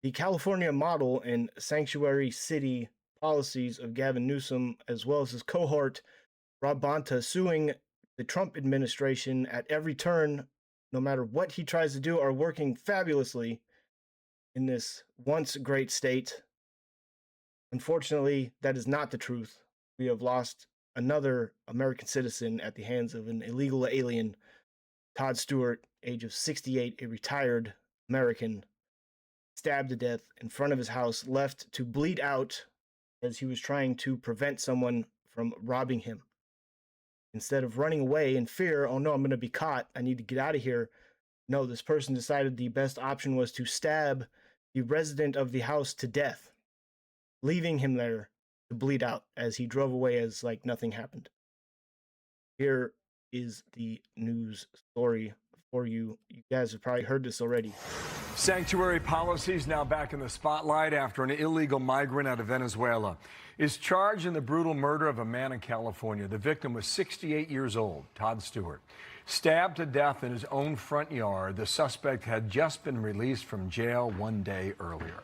The California model and sanctuary city policies of Gavin Newsom, as well as his cohort, Rob Bonta, suing the Trump administration at every turn, no matter what he tries to do, are working fabulously in this once great state. Unfortunately, that is not the truth. We have lost another American citizen at the hands of an illegal alien, Todd Stewart, age of 68, a retired American, stabbed to death in front of his house, left to bleed out as he was trying to prevent someone from robbing him. Instead of running away in fear, oh no, I'm going to be caught, I need to get out of here. No, this person decided the best option was to stab the resident of the house to death, leaving him there to bleed out as he drove away as like nothing happened. Here is the news story for you. You guys have probably heard this already. Sanctuary policies now back in the spotlight after an illegal migrant out of Venezuela is charged in the brutal murder of a man in California. The victim was 68 years old, Todd Stewart. Stabbed to death in his own front yard, the suspect had just been released from jail one day earlier.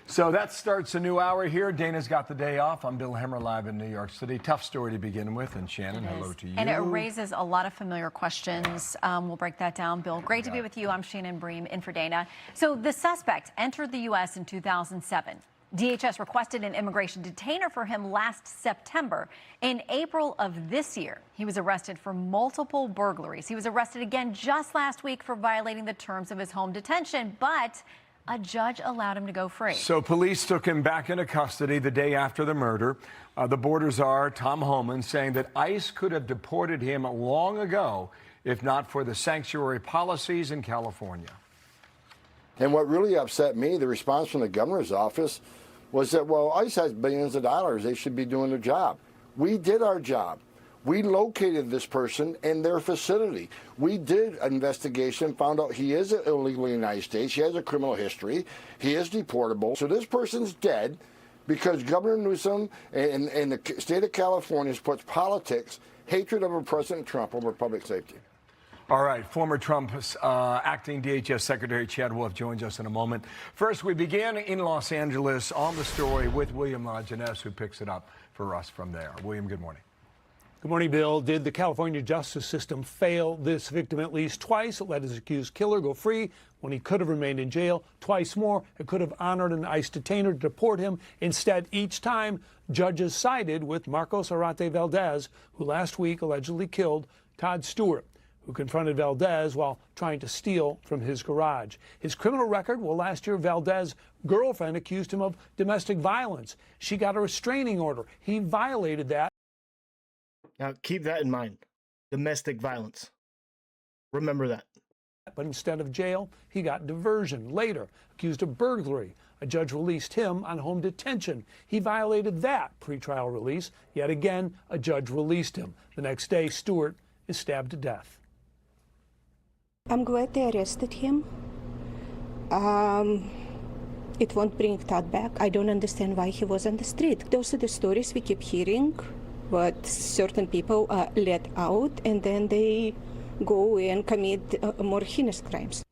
So that starts a new hour here. Dana's got the day off. I'm Bill Hemmer, live in New York City. Tough story to begin with. And Shannon, hello to you. And it raises a lot of familiar questions. We'll break that down. Bill, great to be with you. I'm Shannon Bream, in for Dana. So the suspect entered the U.S. in 2007. DHS requested an immigration detainer for him last September. In April of this year, he was arrested for multiple burglaries. He was arrested again just last week for violating the terms of his home detention, but a judge allowed him to go free. So police took him back into custody the day after the murder. The border czar, Tom Homan, saying that ICE could have deported him long ago if not for the sanctuary policies in California. And what really upset me, the response from the governor's office, was that, well, ICE has billions of dollars. They should be doing their job. We did our job. We located this person in their facility. We did an investigation, found out he is illegally in the United States. He has a criminal history. He is deportable. So this person's dead because Governor Newsom and the state of California puts politics, hatred of President Trump over public safety. All right, former Trump acting DHS Secretary Chad Wolf joins us in a moment. First, we began in Los Angeles on the story with William Lajeunesse, who picks it up for us from there. William, good morning. Good morning, Bill. Did the California justice system fail this victim at least twice? It let his accused killer go free when he could have remained in jail. Twice more, it could have honored an ICE detainer to deport him. Instead, each time, judges sided with Marcos Arate Valdez, who last week allegedly killed Todd Stewart, who confronted Valdez while trying to steal from his garage. His criminal record, well, last year, Valdez's girlfriend accused him of domestic violence. She got a restraining order. He violated that. Now, keep that in mind. Domestic violence. Remember that. But instead of jail, he got diversion. Later, accused of burglary. A judge released him on home detention. He violated that pretrial release. Yet again, a judge released him. The next day, Stewart is stabbed to death. I'm glad they arrested him. It won't bring Todd back. I don't understand why he was on the street. Those are the stories we keep hearing. But certain people are let out and then they go and commit more heinous crimes.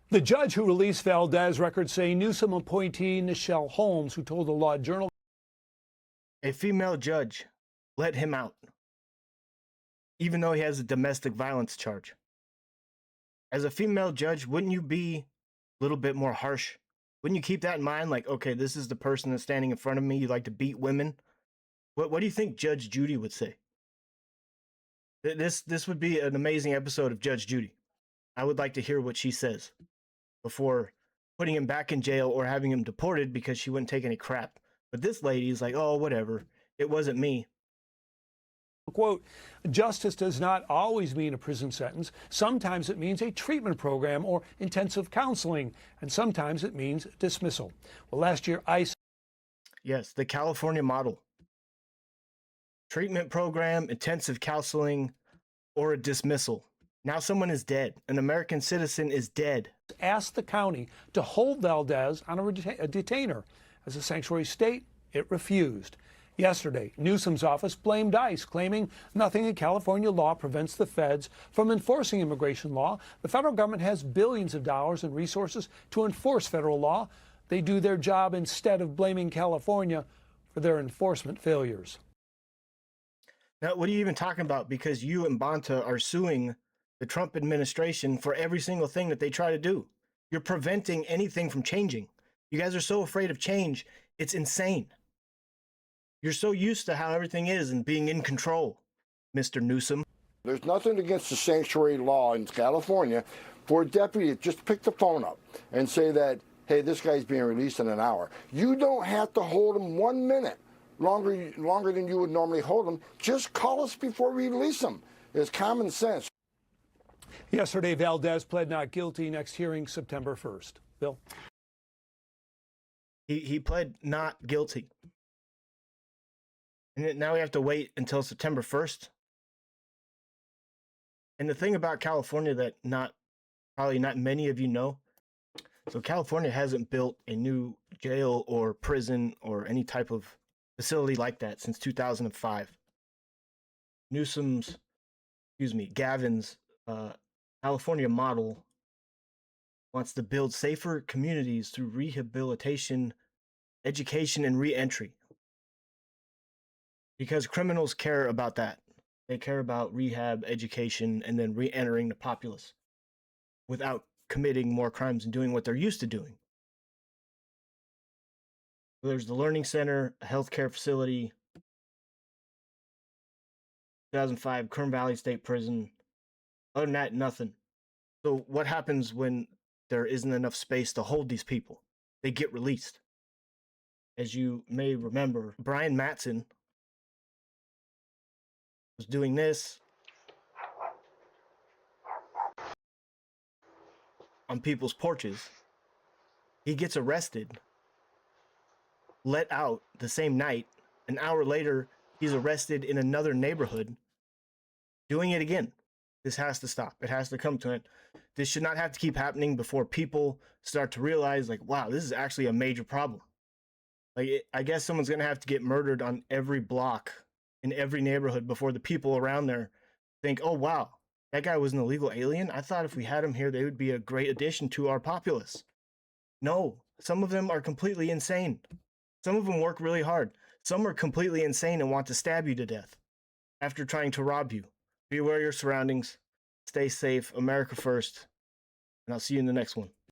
The judge who released Valdez records say Newsom appointee Nichelle Holmes, who told the Law Journal, a female judge let him out, even though he has a domestic violence charge. As a female judge, wouldn't you be a little bit more harsh? Wouldn't you keep that in mind? Like, okay, this is the person that's standing in front of me. You like to beat women. What do you think Judge Judy would say? This would be an amazing episode of Judge Judy. I would like to hear what she says before putting him back in jail or having him deported because she wouldn't take any crap. But this lady is like, oh, whatever. It wasn't me. quote, justice does not always mean a prison sentence. Sometimes it means a treatment program or intensive counseling, and sometimes it means dismissal. Well, last year, ICE. Yes, the California model. Treatment program, intensive counseling, or a dismissal. Now someone is dead. An American citizen is dead. Asked the county to hold Valdez on a detainer. As a sanctuary state, it refused. Yesterday, Newsom's office blamed ICE, claiming nothing in California law prevents the feds from enforcing immigration law. The federal government has billions of dollars in resources to enforce federal law. they do their job instead of blaming California for their enforcement failures. Now, what are you even talking about? Because you and Bonta are suing the Trump administration for every single thing that they try to do. You're preventing anything from changing. You guys are so afraid of change. It's insane. You're so used to how everything is and being in control, Mr. Newsom. There's nothing against the sanctuary law in California for a deputy to just pick the phone up and say that, hey, this guy's being released in an hour. You don't have to hold him 1 minute longer than you would normally hold him. Just call us before we release him. It's common sense. Yesterday, Valdez pled not guilty. Next hearing, September 1st. Bill? He pled not guilty. And now we have to wait until September 1st. And the thing about California that probably not many of you know, so California hasn't built a new jail or prison or any type of facility like that since 2005. Gavin's California model wants to build safer communities through rehabilitation, education, and re-entry. Because criminals care about that. They care about rehab, education, and then re-entering the populace without committing more crimes and doing what they're used to doing. There's the Learning Center, a healthcare facility, 2005 Kern Valley State Prison. Other than that, nothing. So what happens when there isn't enough space to hold these people? They get released. As you may remember, Brian Matson was doing this on people's porches. He gets arrested, let out the same night. An hour later, he's arrested in another neighborhood doing it again. This has to stop. It has to come to it. This should not have to keep happening before people start to realize, like, wow, this is actually a major problem. I guess someone's going to have to get murdered on every block in every neighborhood before the people around there think, oh, wow, that guy was an illegal alien. I thought if we had him here, they would be a great addition to our populace. No, some of them are completely insane. Some of them work really hard. Some are completely insane and want to stab you to death after trying to rob you. Be aware of your surroundings. Stay safe. America first. And I'll see you in the next one.